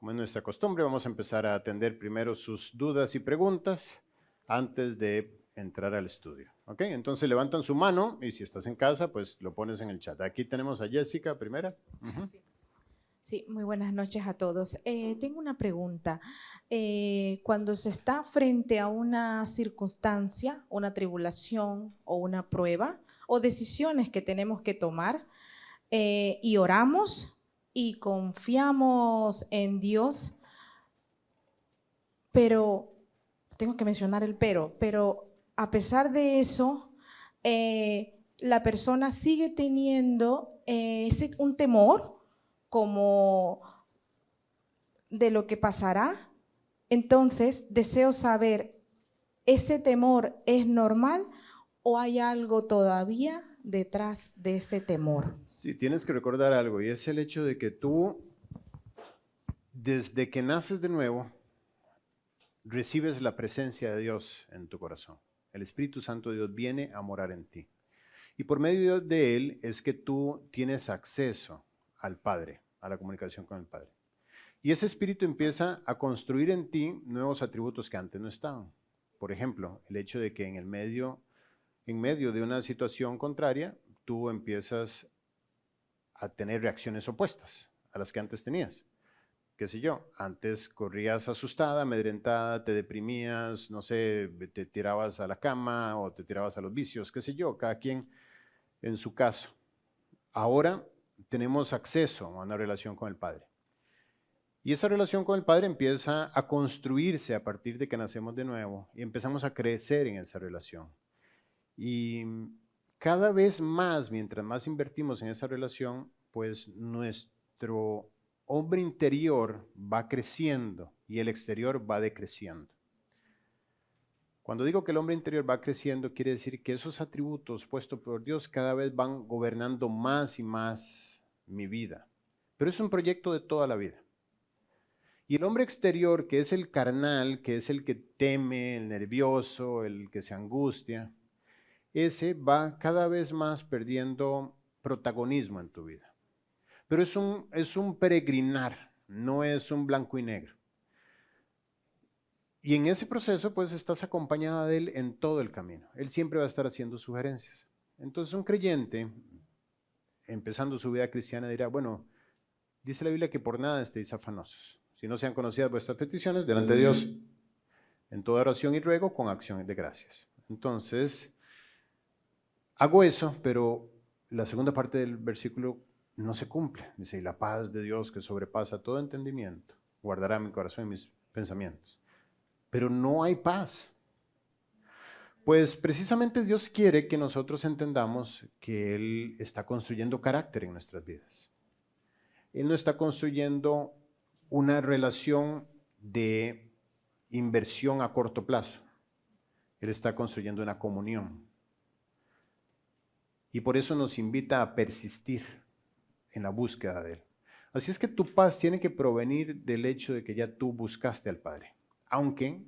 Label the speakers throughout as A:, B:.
A: como es nuestra costumbre, vamos a empezar a atender primero sus dudas y preguntas antes de entrar al estudio. ¿Ok? Entonces levantan su mano y si estás en casa, pues lo pones en el chat. Aquí tenemos a Jessica primera.
B: Sí. Sí, muy buenas noches a todos. Tengo una pregunta. Cuando se está frente a una circunstancia, una tribulación o una prueba o decisiones que tenemos que tomar y oramos y confiamos en Dios, pero, tengo que mencionar el pero a pesar de eso, la persona sigue teniendo un temor como de lo que pasará. Entonces, deseo saber, ¿ese temor es normal o hay algo todavía detrás de ese temor?
A: Sí, tienes que recordar algo y es el hecho de que tú, desde que naces de nuevo, recibes la presencia de Dios en tu corazón. El Espíritu Santo de Dios viene a morar en ti. Y por medio de Él es que tú tienes acceso al Padre, a la comunicación con el Padre. Y ese Espíritu empieza a construir en ti nuevos atributos que antes no estaban. Por ejemplo, el hecho de que en medio de una situación contraria, tú empiezas a tener reacciones opuestas a las que antes tenías. Qué sé yo, antes corrías asustada, amedrentada, te deprimías, no sé, te tirabas a la cama o te tirabas a los vicios, qué sé yo, cada quien en su caso. Ahora tenemos acceso a una relación con el Padre. Y esa relación con el Padre empieza a construirse a partir de que nacemos de nuevo y empezamos a crecer en esa relación. Y cada vez más, mientras más invertimos en esa relación, pues nuestro hombre interior va creciendo y el exterior va decreciendo. Cuando digo que el hombre interior va creciendo, quiere decir que esos atributos puestos por Dios cada vez van gobernando más y más mi vida. Pero es un proyecto de toda la vida. Y el hombre exterior, que es el carnal, que es el que teme, el nervioso, el que se angustia, ese va cada vez más perdiendo protagonismo en tu vida. Pero es un peregrinar, no es un blanco y negro. Y en ese proceso, pues estás acompañada de Él en todo el camino. Él siempre va a estar haciendo sugerencias. Entonces, un creyente, empezando su vida cristiana, dirá, bueno, dice la Biblia que por nada estéis afanosos. Si no sean conocidas vuestras peticiones delante de Dios, en toda oración y ruego con acción de gracias. Entonces, hago eso, pero la segunda parte del versículo no se cumple. Dice, y la paz de Dios que sobrepasa todo entendimiento, guardará mi corazón y mis pensamientos. Pero no hay paz. Pues precisamente Dios quiere que nosotros entendamos que Él está construyendo carácter en nuestras vidas. Él no está construyendo una relación de inversión a corto plazo. Él está construyendo una comunión. Y por eso nos invita a persistir en la búsqueda de Él. Así es que tu paz tiene que provenir del hecho de que ya tú buscaste al Padre. Aunque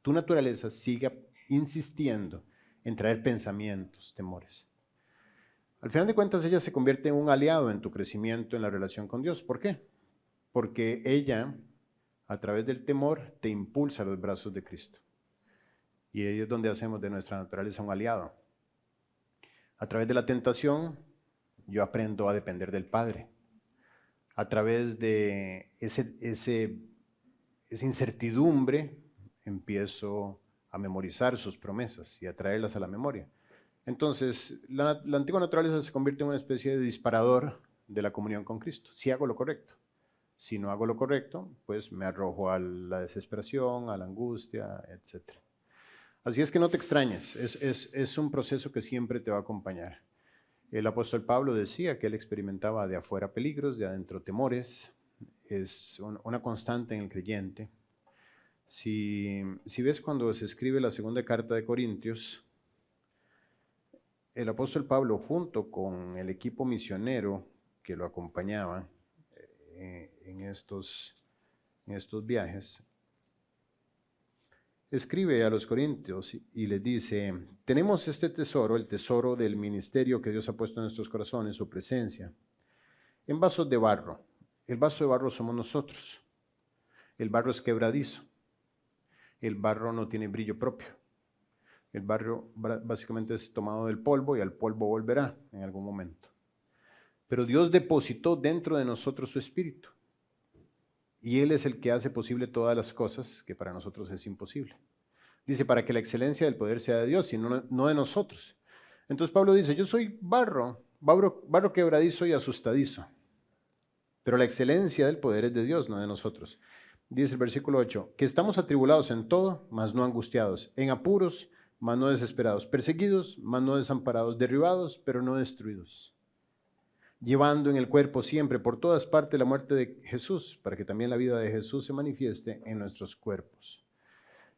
A: tu naturaleza siga insistiendo en traer pensamientos, temores. Al final de cuentas, ella se convierte en un aliado en tu crecimiento en la relación con Dios. ¿Por qué? Porque ella, a través del temor, te impulsa a los brazos de Cristo. Y ahí es donde hacemos de nuestra naturaleza un aliado. A través de la tentación, yo aprendo a depender del Padre. A través de esa incertidumbre, empiezo a memorizar sus promesas y a traerlas a la memoria. Entonces, la antigua naturaleza se convierte en una especie de disparador de la comunión con Cristo, si hago lo correcto. Si no hago lo correcto, pues me arrojo a la desesperación, a la angustia, etc. Así es que no te extrañes, es un proceso que siempre te va a acompañar. El apóstol Pablo decía que él experimentaba de afuera peligros, de adentro temores, es una constante en el creyente. Si ves cuando se escribe la segunda carta de Corintios, el apóstol Pablo junto con el equipo misionero que lo acompañaba en estos viajes, escribe a los corintios y les dice, tenemos este tesoro, el tesoro del ministerio que Dios ha puesto en nuestros corazones, su presencia, en vasos de barro. El vaso de barro somos nosotros. El barro es quebradizo. El barro no tiene brillo propio. El barro básicamente es tomado del polvo y al polvo volverá en algún momento. Pero Dios depositó dentro de nosotros su espíritu. Y Él es el que hace posible todas las cosas que para nosotros es imposible. Dice, para que la excelencia del poder sea de Dios y no de nosotros. Entonces Pablo dice, yo soy barro quebradizo y asustadizo. Pero la excelencia del poder es de Dios, no de nosotros. Dice el versículo 8, que estamos atribulados en todo, mas no angustiados, en apuros, mas no desesperados, perseguidos, mas no desamparados, derribados, pero no destruidos. Llevando en el cuerpo siempre por todas partes la muerte de Jesús, para que también la vida de Jesús se manifieste en nuestros cuerpos.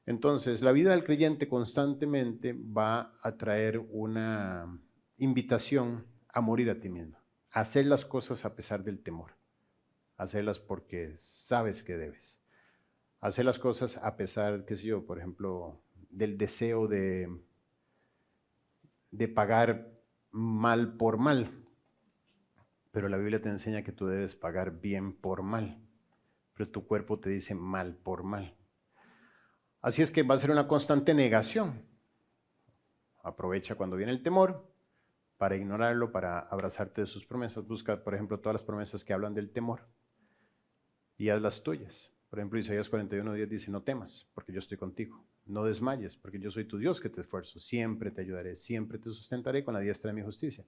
A: Entonces, la vida del creyente constantemente va a traer una invitación a morir a ti mismo, a hacer las cosas a pesar del temor, a hacerlas porque sabes que debes, a hacer las cosas a pesar, qué sé yo, por ejemplo, del deseo de pagar mal por mal. Pero la Biblia te enseña que tú debes pagar bien por mal, pero tu cuerpo te dice mal por mal. Así es que va a ser una constante negación. Aprovecha cuando viene el temor para ignorarlo, para abrazarte de sus promesas. Busca, por ejemplo, todas las promesas que hablan del temor y haz las tuyas. Por ejemplo, Isaías 41:10 dice, no temas, porque yo estoy contigo. No desmayes, porque yo soy tu Dios que te esfuerzo. Siempre te ayudaré, siempre te sustentaré con la diestra de mi justicia.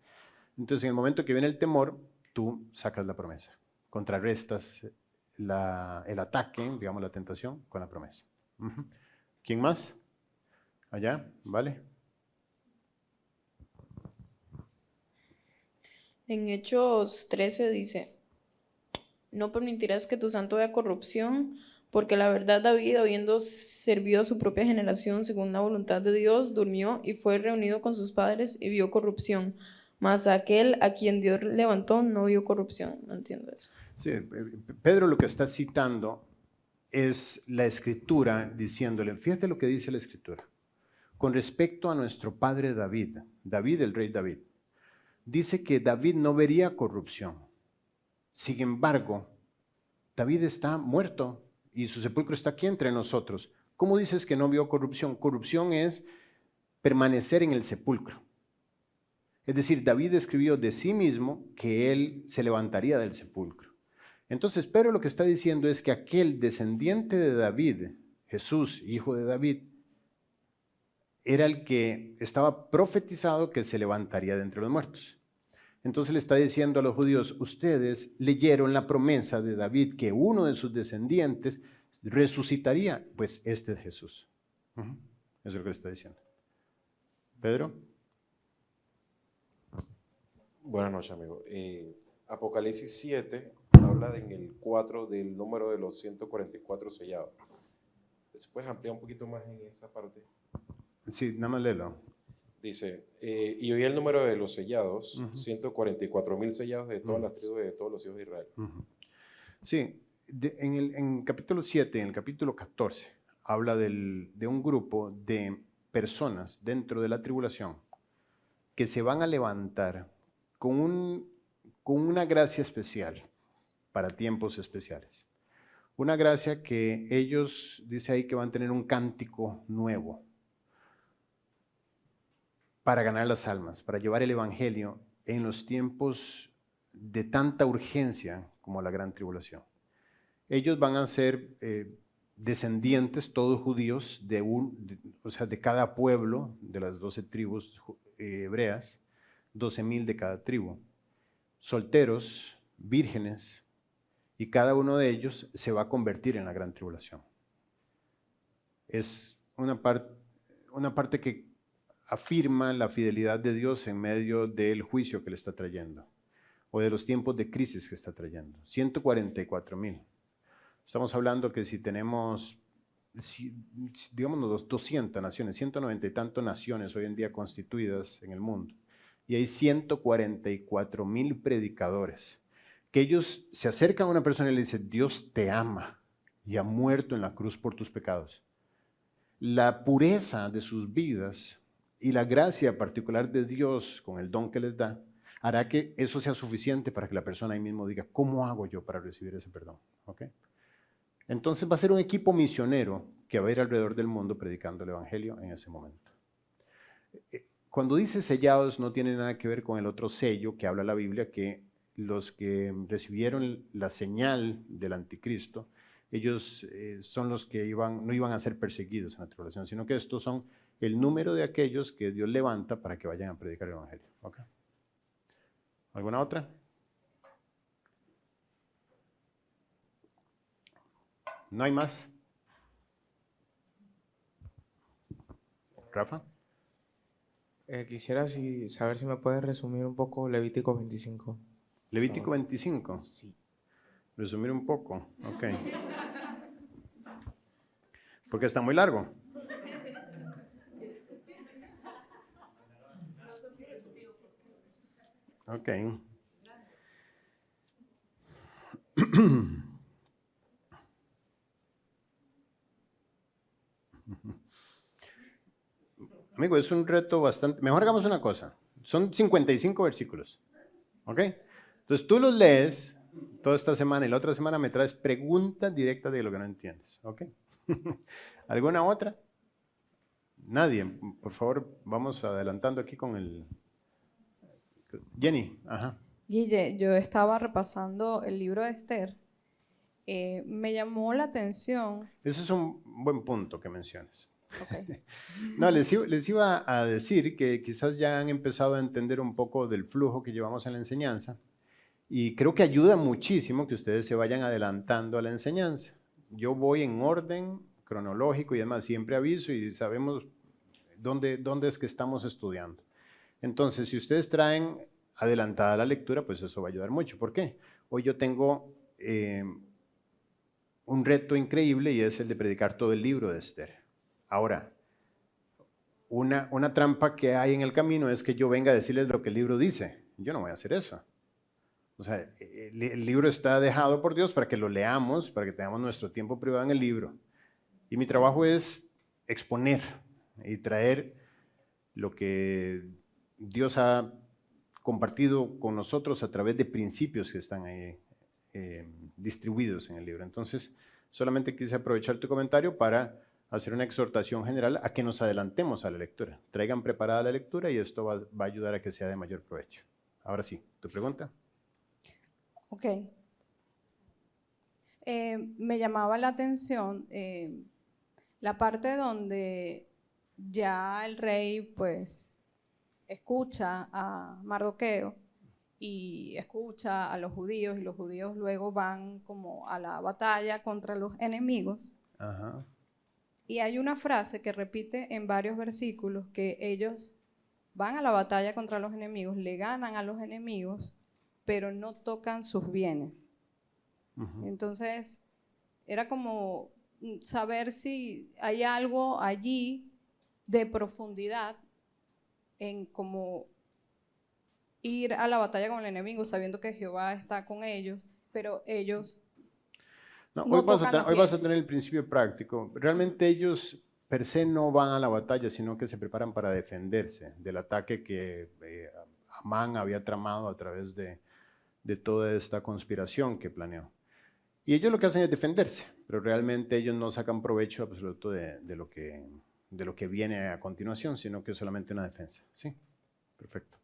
A: Entonces, en el momento que viene el temor, tú sacas la promesa. Contrarrestas el ataque, digamos, la tentación, con la promesa. ¿Quién más? Allá, ¿vale?
C: En Hechos 13 dice, no permitirás que tu santo vea corrupción, porque la verdad David, habiendo servido a su propia generación según la voluntad de Dios, durmió y fue reunido con sus padres y vio corrupción. Mas aquel a quien Dios levantó no vio corrupción. No entiendo eso.
A: Sí, Pedro lo que está citando es la Escritura diciéndole, fíjate lo que dice la Escritura, con respecto a nuestro padre David, el rey David, dice que David no vería corrupción. Sin embargo, David está muerto y su sepulcro está aquí entre nosotros. ¿Cómo dices que no vio corrupción? Corrupción es permanecer en el sepulcro. Es decir, David escribió de sí mismo que él se levantaría del sepulcro. Entonces, Pedro lo que está diciendo es que aquel descendiente de David, Jesús, hijo de David, era el que estaba profetizado que se levantaría de entre los muertos. Entonces le está diciendo a los judíos, ustedes leyeron la promesa de David que uno de sus descendientes resucitaría, pues este es Jesús. Eso es lo que le está diciendo. Pedro.
D: Buenas noches, amigo. Apocalipsis 7 habla en el 4 del número de los 144 sellados. ¿Se puede ampliar un poquito más en esa parte?
A: Sí, nada más léelo.
D: Dice, y oí el número de los sellados, 144,000 sellados de todas las tribus de todos los hijos de Israel.
A: Sí, en capítulo 7, en el capítulo 14, habla de un grupo de personas dentro de la tribulación que se van a levantar con una gracia especial para tiempos especiales. Una gracia que ellos, dice ahí, que van a tener un cántico nuevo para ganar las almas, para llevar el evangelio en los tiempos de tanta urgencia como la gran tribulación. Ellos van a ser descendientes, todos judíos, de cada pueblo, de las 12 tribus hebreas, 12,000 de cada tribu, solteros, vírgenes, y cada uno de ellos se va a convertir en la gran tribulación. Es una parte que afirma la fidelidad de Dios en medio del juicio que le está trayendo, o de los tiempos de crisis que está trayendo. 144,000. Estamos hablando que si tenemos, digamos, 200 naciones, 190 y tantas naciones hoy en día constituidas en el mundo, y hay 144,000 predicadores, que ellos se acercan a una persona y le dicen, Dios te ama y ha muerto en la cruz por tus pecados. La pureza de sus vidas y la gracia particular de Dios con el don que les da, hará que eso sea suficiente para que la persona ahí mismo diga, ¿cómo hago yo para recibir ese perdón? ¿Okay? Entonces va a ser un equipo misionero que va a ir alrededor del mundo predicando el Evangelio en ese momento. Cuando dice sellados no tiene nada que ver con el otro sello que habla la Biblia, que los que recibieron la señal del anticristo, ellos son los que no iban a ser perseguidos en la tribulación, sino que estos son el número de aquellos que Dios levanta para que vayan a predicar el Evangelio. ¿Okay? ¿Alguna otra? ¿No hay más? ¿Rafa?
E: Quisiera saber si me puedes resumir un poco Levítico 25.
A: Levítico 25.
E: Sí.
A: Resumir un poco. Ok. Porque está muy largo. Ok. Amigo, es un reto bastante... Mejor hagamos una cosa. Son 55 versículos. ¿Ok? Entonces tú los lees toda esta semana y la otra semana me traes preguntas directas de lo que no entiendes. ¿Ok? ¿Alguna otra? Nadie. Por favor, vamos adelantando aquí con el... Jenny. Ajá.
F: Guille, yo estaba repasando el libro de Esther. Me llamó la atención.
A: Ese es un buen punto que mencionas.
F: Okay.
A: No, les iba a decir que quizás ya han empezado a entender un poco del flujo que llevamos en la enseñanza y creo que ayuda muchísimo que ustedes se vayan adelantando a la enseñanza. Yo voy en orden cronológico y además siempre aviso y sabemos dónde es que estamos estudiando. Entonces, si ustedes traen adelantada la lectura, pues eso va a ayudar mucho. ¿Por qué? Hoy yo tengo un reto increíble y es el de predicar todo el libro de Esther. Ahora, una trampa que hay en el camino es que yo venga a decirles lo que el libro dice. Yo no voy a hacer eso. O sea, el libro está dejado por Dios para que lo leamos, para que tengamos nuestro tiempo privado en el libro. Y mi trabajo es exponer y traer lo que Dios ha compartido con nosotros a través de principios que están ahí distribuidos en el libro. Entonces, solamente quise aprovechar tu comentario para hacer una exhortación general a que nos adelantemos a la lectura. Traigan preparada la lectura y esto va a ayudar a que sea de mayor provecho. Ahora sí, ¿tu pregunta?
F: Ok. Me llamaba la atención la parte donde ya el rey pues escucha a Mardoqueo y escucha a los judíos y los judíos luego van como a la batalla contra los enemigos.
A: Ajá.
F: Y hay una frase que repite en varios versículos que ellos van a la batalla contra los enemigos, le ganan a los enemigos, pero no tocan sus bienes.
A: Uh-huh.
F: Entonces, era como saber si hay algo allí de profundidad en cómo ir a la batalla con el enemigo sabiendo que Jehová está con ellos, pero ellos
A: no
F: no
A: hoy vas
F: tocan
A: a tener el principio práctico. Realmente ellos per se no van a la batalla, sino que se preparan para defenderse del ataque que Amán había tramado a través de toda esta conspiración que planeó. Y ellos lo que hacen es defenderse, pero realmente ellos no sacan provecho absoluto de lo que viene a continuación, sino que es solamente una defensa. ¿Sí? Perfecto.